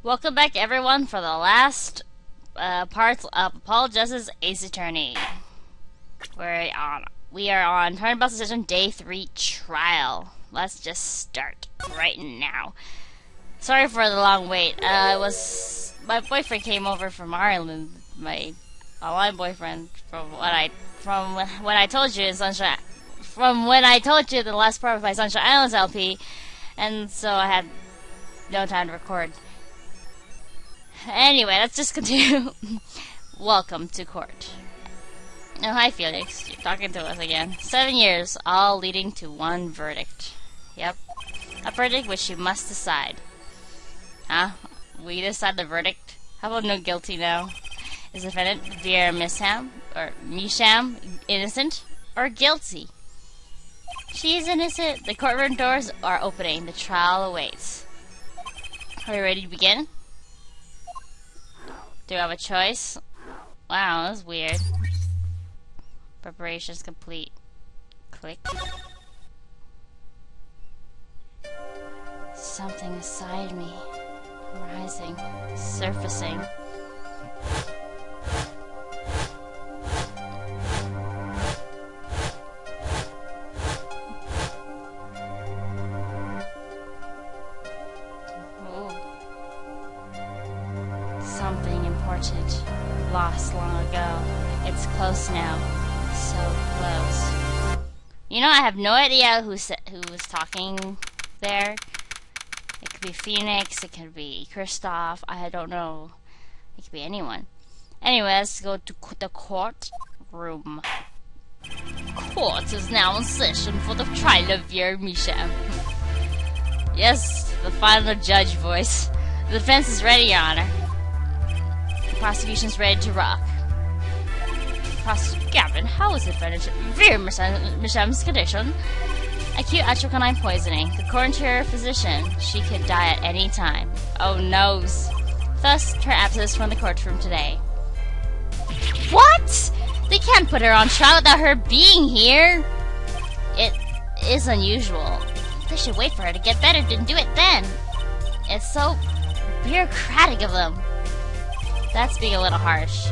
Welcome back, everyone, for the last parts of Paul Justice's Ace Attorney. We are on Turnabout Decision Day 3 trial. Let's just start right now. Sorry for the long wait. My boyfriend came over from Ireland. My online boyfriend from when I told you in Sunshine. From when I told you the last part of my Sunshine Islands LP, and so I had no time to record. Anyway, let's just continue. Welcome to court. Oh, hi Felix. You're talking to us again. 7 years, all leading to one verdict. Yep. A verdict which you must decide. Huh? We decide the verdict? How about no guilty now? Is the defendant Vera Misham innocent or guilty? She is innocent. The courtroom doors are opening. The trial awaits. Are you ready to begin? Do I have a choice? Wow, that's weird. Preparations complete. Click. Something inside me. Rising. Surfacing. Something important, lost long ago. It's close now, so close. You know, I have no idea who was talking there. It could be Phoenix, it could be Kristoff, I don't know. It could be anyone. Anyway, let's go to the courtroom. Court is now in session for the trial of Vera Misham. Yes, the final judge voice. The defense is ready, Your Honor. Prosecution's ready to rock. Gavin, how is it finished? Vera Misham's condition. Acute atrocanine poisoning. According to her physician, she could die at any time. Oh noes. Thus, her absence from the courtroom today. What? They can't put her on trial without her being here. It is unusual. They should wait for her to get better and do it then. It's so bureaucratic of them. That's being a little harsh.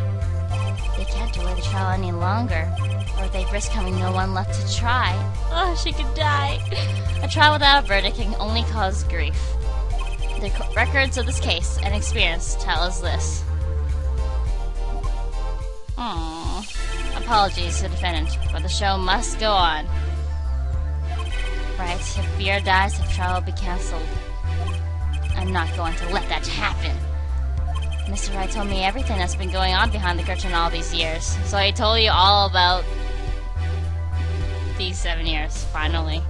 They can't delay the trial any longer, or they risk having no one left to try. Oh, she could die. A trial without a verdict can only cause grief. The records of this case and experience tell us this. Apologies to the defendant, but the show must go on. Right, if Vera dies, the trial will be cancelled. I'm not going to let that happen. Mr. Wright told me everything that's been going on behind the curtain all these years. So he told you all about these 7 years, finally.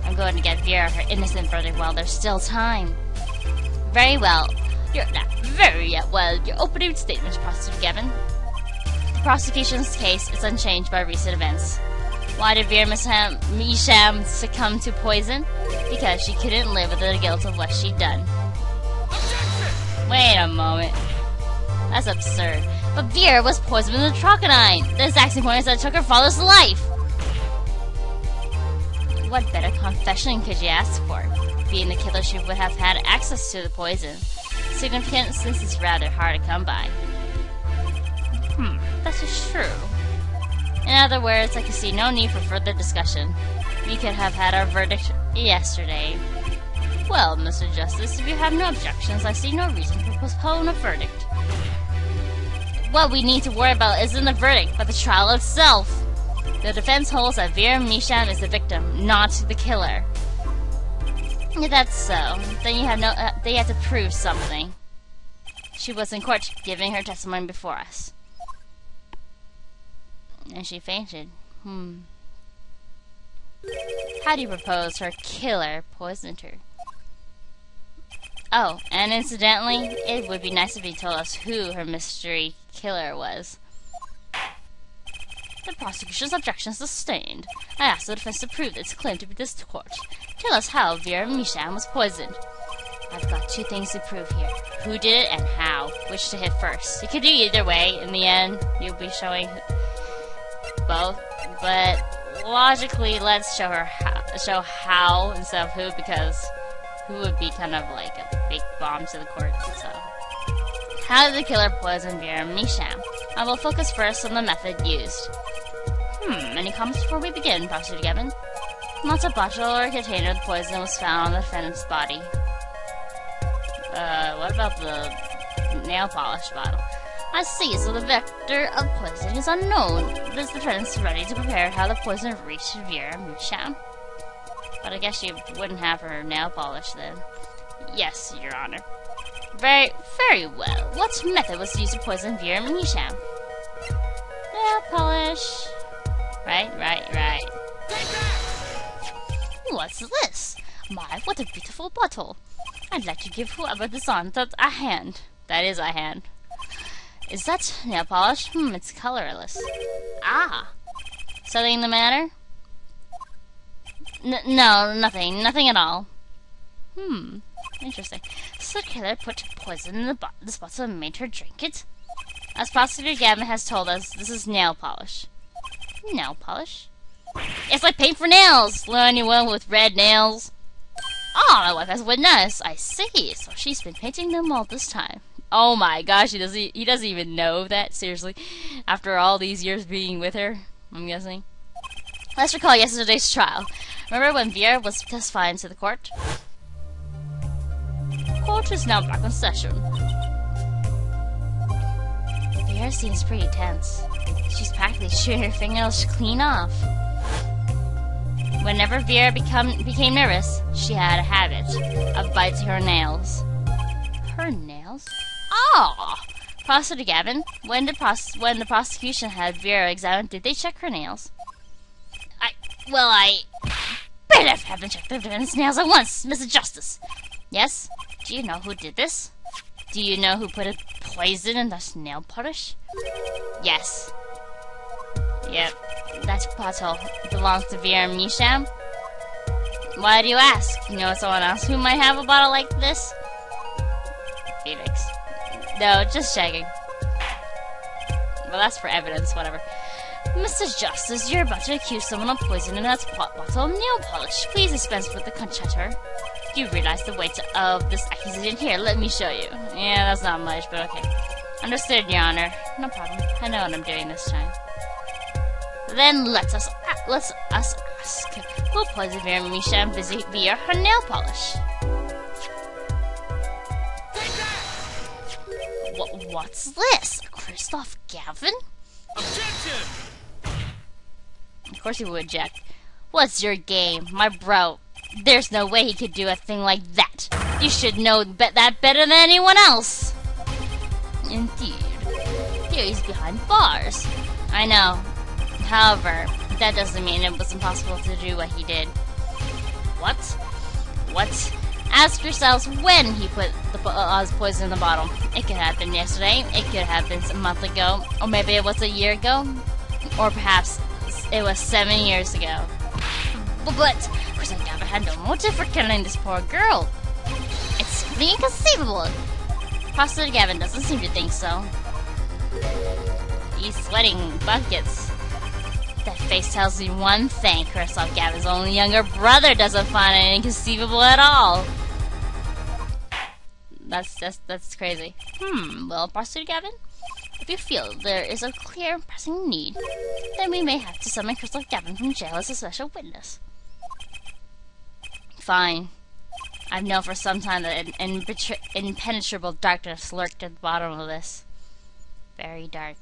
I'm going to get Vera her innocent verdict while there's still time. Very well. Your opening statement, Prosecutor Gavin. The prosecution's case is unchanged by recent events. Why did Vera Misham succumb to poison? Because she couldn't live with the guilt of what she'd done. Wait a moment. That's absurd. But Vera was poisoned with atrocanine. The exact same poison that took her father's life. What better confession could you ask for? Being the killer, she would have had access to the poison. Significant since it's rather hard to come by. That is true. In other words, I can see no need for further discussion. We could have had our verdict yesterday. Well, Mr. Justice, if you have no objections, I see no reason to postpone a verdict. What we need to worry about isn't the verdict, but the trial itself. The defense holds that Vera Misham is the victim, not the killer. If that's so, then they have to prove something. She was in court giving her testimony before us. And she fainted. How do you propose her killer poisoned her? Oh, and incidentally, it would be nice if you told us who her mystery killer was. The prosecution's objection is sustained. I ask the defense to prove its claim to be this court. Tell us how Vera Misham was poisoned. I've got two things to prove here. Who did it and how. Which to hit first. You could do either way. In the end, you'll be showing both. But logically, let's show how instead of who, because who would be kind of like a fake bomb to the court. So, how did the killer poison Vera Misham? I will focus first on the method used. Any comments before we begin, Prosecutor Gavin? Not a bottle or a container of poison was found on the defendant's body. What about the nail polish bottle? I see, so the vector of poison is unknown. The defendant's ready to prepare how the poison reached Vera Misham. But I guess she wouldn't have her nail polish then. Yes, Your Honor. Very well. What method was used to poison Vera Misham? Nail polish. Right. What's this? My, what a beautiful bottle. I'd like to give whoever designed that a hand. That is a hand. Is that nail polish? It's colorless. Ah. Something the matter? No, nothing. Nothing at all. Interesting. So the killer put poison in this bottle and made her drink it? As Prosecutor Gavin has told us, this is nail polish. Nail polish? It's like paint for nails! Anyone with red nails? Oh, my wife has wood nails. I see. So she's been painting them all this time. Oh my gosh, he doesn't even know that, seriously. After all these years being with her, I'm guessing. Let's recall yesterday's trial. Remember when Vera was testifying to the court? Court is now back in session. Vera seems pretty tense. She's practically chewing her fingernails clean off. Whenever Vera became nervous, she had a habit of biting her nails. Her nails? Oh! Prosecutor Gavin, when the prosecution had Vera examined, did they check her nails? I better have them checked the defendant's nails at once, Mr. Justice. Yes? Do you know who did this? Do you know who put a poison in this nail polish? Yes. Yep, that bottle belongs to Vera Misham. Why do you ask? You know someone else who might have a bottle like this? Felix. No, just checking. Well, that's for evidence, whatever. Mr. Justice, you're about to accuse someone of poisoning that bottle of nail polish. Please dispense with the conjecture. You realize the weight of this accusation here. Let me show you. Yeah, that's not much, but okay. Understood, Your Honor. No problem. I know what I'm doing this time. Then let us ask. Who poisoned Vera Misham via her nail polish? What's this? Christoph Gavin? Objection! Of course he would object. What's your game? My bro, there's no way he could do a thing like that. You should know that better than anyone else. Indeed. Here he's behind bars. I know. However, that doesn't mean it was impossible to do what he did. What? Ask yourselves when he put the poison in the bottle. It could have been yesterday, it could have been a month ago, or maybe it was a year ago, or perhaps it was 7 years ago. But Christoph Gavin had no motive for killing this poor girl. It's simply inconceivable. Prosecutor Gavin doesn't seem to think so. He's sweating buckets. That face tells me one thing. Christoph Gavin's only younger brother doesn't find it inconceivable at all. That's crazy. Well, Prosecutor Gavin, if you feel there is a clear and pressing need, then we may have to summon Christoph Gavin from jail as a special witness. Fine. I've known for some time that an impenetrable darkness lurked at the bottom of this. Very dark.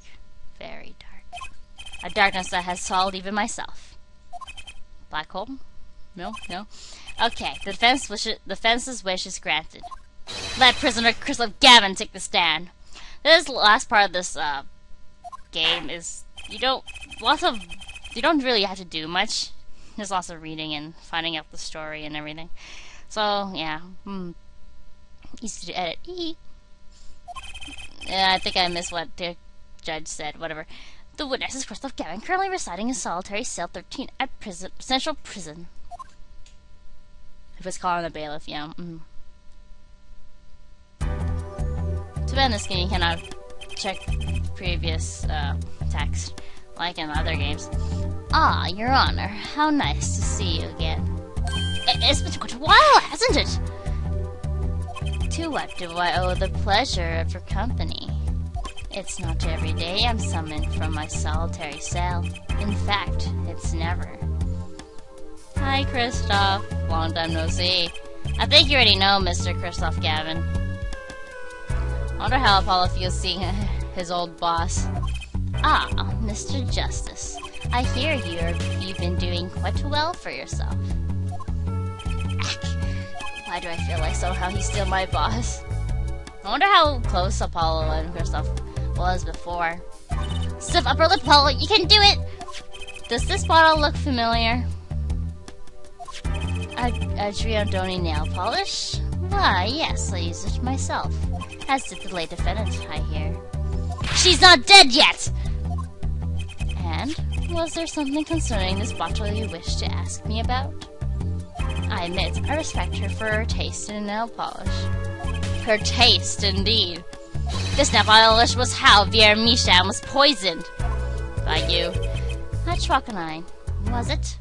Very dark. A darkness that has swallowed even myself. Black hole? No. Okay, the defense's wish is granted. Let prisoner Christoph Gavin take the stand. This last part of this game is you don't really have to do much. There's lots of reading and finding out the story and everything. So yeah, easy to edit. I think I missed what the judge said. Whatever. The witness is Christoph Gavin, currently residing in solitary cell 13 at Central Prison. If it's calling a bailiff, yeah. To end this game, you cannot check previous text, like in other games. Ah, Your Honor, how nice to see you again. It's been quite a while, hasn't it? To what do I owe the pleasure of your company? It's not every day I'm summoned from my solitary cell. In fact, it's never. Hi, Kristoff. Long time no see. I think you already know Mr. Kristoff Gavin. Wonder how Apollo feels seeing his old boss. Ah, Mr. Justice. I hear you've been doing quite well for yourself. Why do I feel like somehow he's still my boss? I wonder how close Apollo and Kristoff was before. Stiff upper lip, Apollo, you can do it! Does this bottle look familiar? Adriodoni nail polish? Why, yes, I used it myself. As did the late defendant, I hear. She's not dead yet! And, was there something concerning this bottle you wish to ask me about? I admit, I respect her for her taste in nail polish. Her taste, indeed. This nail polish was how Vera Misham was poisoned. By you. At Schwackenheim, was it?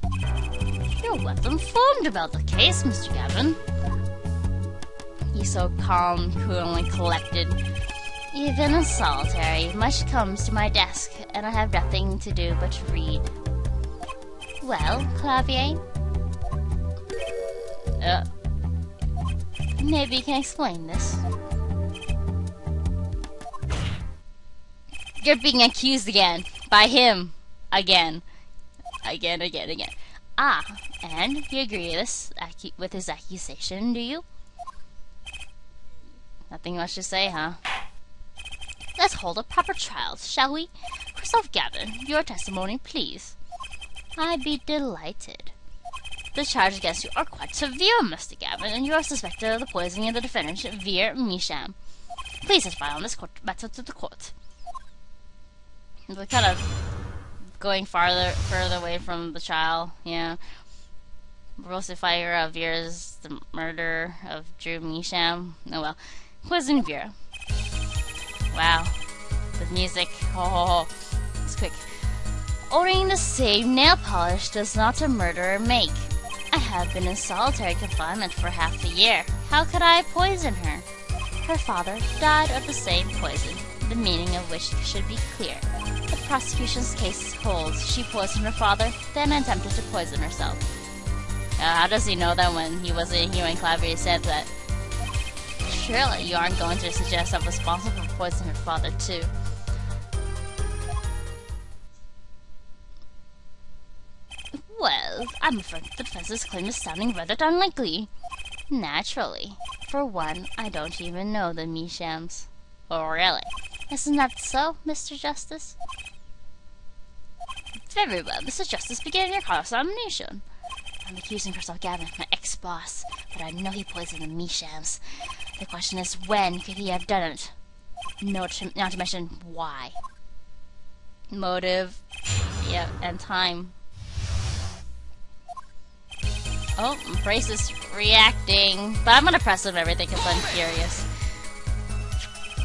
You're well informed about the case, Mr. Gavin. He's so calm, cool, and collected. Even in solitary, much comes to my desk, and I have nothing to do but read. Well, Clavier? Maybe you can explain this. You're being accused again. By him. Again. Again. Ah, and you agree with his accusation, do you? Nothing much to say, huh? Let's hold a proper trial, shall we? Kristoff Gavin, your testimony, please. I'd be delighted. The charges against you are quite severe, Mr. Gavin, and you are suspected of the poisoning of the defendant, Vera Misham. Please testify on this matter to the court. We're kind of going further away from the trial, yeah. We're supposed to fire Vera's the murder of Drew Misham. Oh well. Poison Vera. Wow. The music. Oh, it's quick. Owning the same nail polish does not a murderer make. I have been in solitary confinement for half a year. How could I poison her? Her father died of the same poison, the meaning of which should be clear. The prosecution's case holds she poisoned her father, then attempted to poison herself. How does he know that when he wasn't here when Clavier said that? Surely you aren't going to suggest I'm responsible for poisoning her father too. Well, I'm afraid the defense's claim is sounding rather unlikely. Naturally. For one, I don't even know the Mishams. Oh, really? Isn't that so, Mr. Justice? Very well, Mr. Justice, begin your cross-examination. I'm accusing Kristoff Gavin, my ex-boss, but I know he poisoned the Mishams. The question is, when could he have done it? Not to mention, why. Motive, yeah, and time. Oh, Brace is reacting, but I'm gonna press him everything because I'm curious.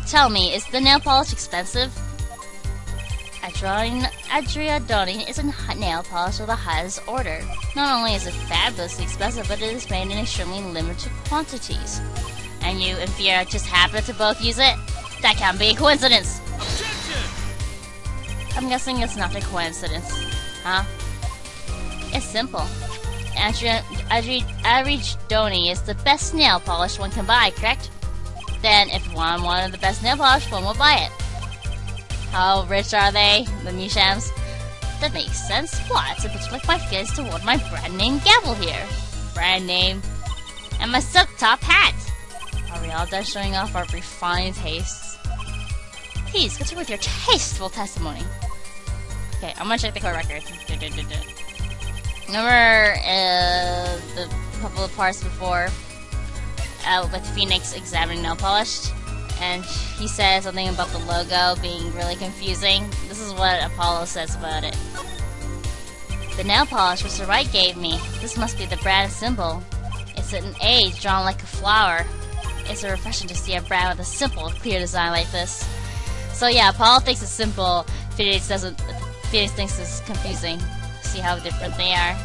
Tell me, is the nail polish expensive? Adriodoni is a nail polish of the highest order. Not only is it fabulously expensive, but it is made in extremely limited quantities. And you and Vera just happen to both use it? That can't be a coincidence! Objection! I'm guessing it's not a coincidence. Huh? It's simple. Adriodoni is the best nail polish one can buy, correct? Then, if one wanted the best nail polish, one will buy it. How rich are they, the Mishams? That makes sense. What? It's a bit like my feelings toward my brand name gavel here. Brand name. And my silk top hat. Are we all done showing off our refined tastes? Please, continue with your tasteful testimony. Okay, I'm gonna check the court record. Remember the couple of parts before with Phoenix examining nail polish, and he said something about the logo being really confusing. This is what Apollo says about it. The nail polish Mr. Wright gave me. This must be the brand symbol. It's an A drawn like a flower. It's refreshing to see a brand with a simple, clear design like this. So yeah, Apollo thinks it's simple. Phoenix thinks it's confusing. See how different they are.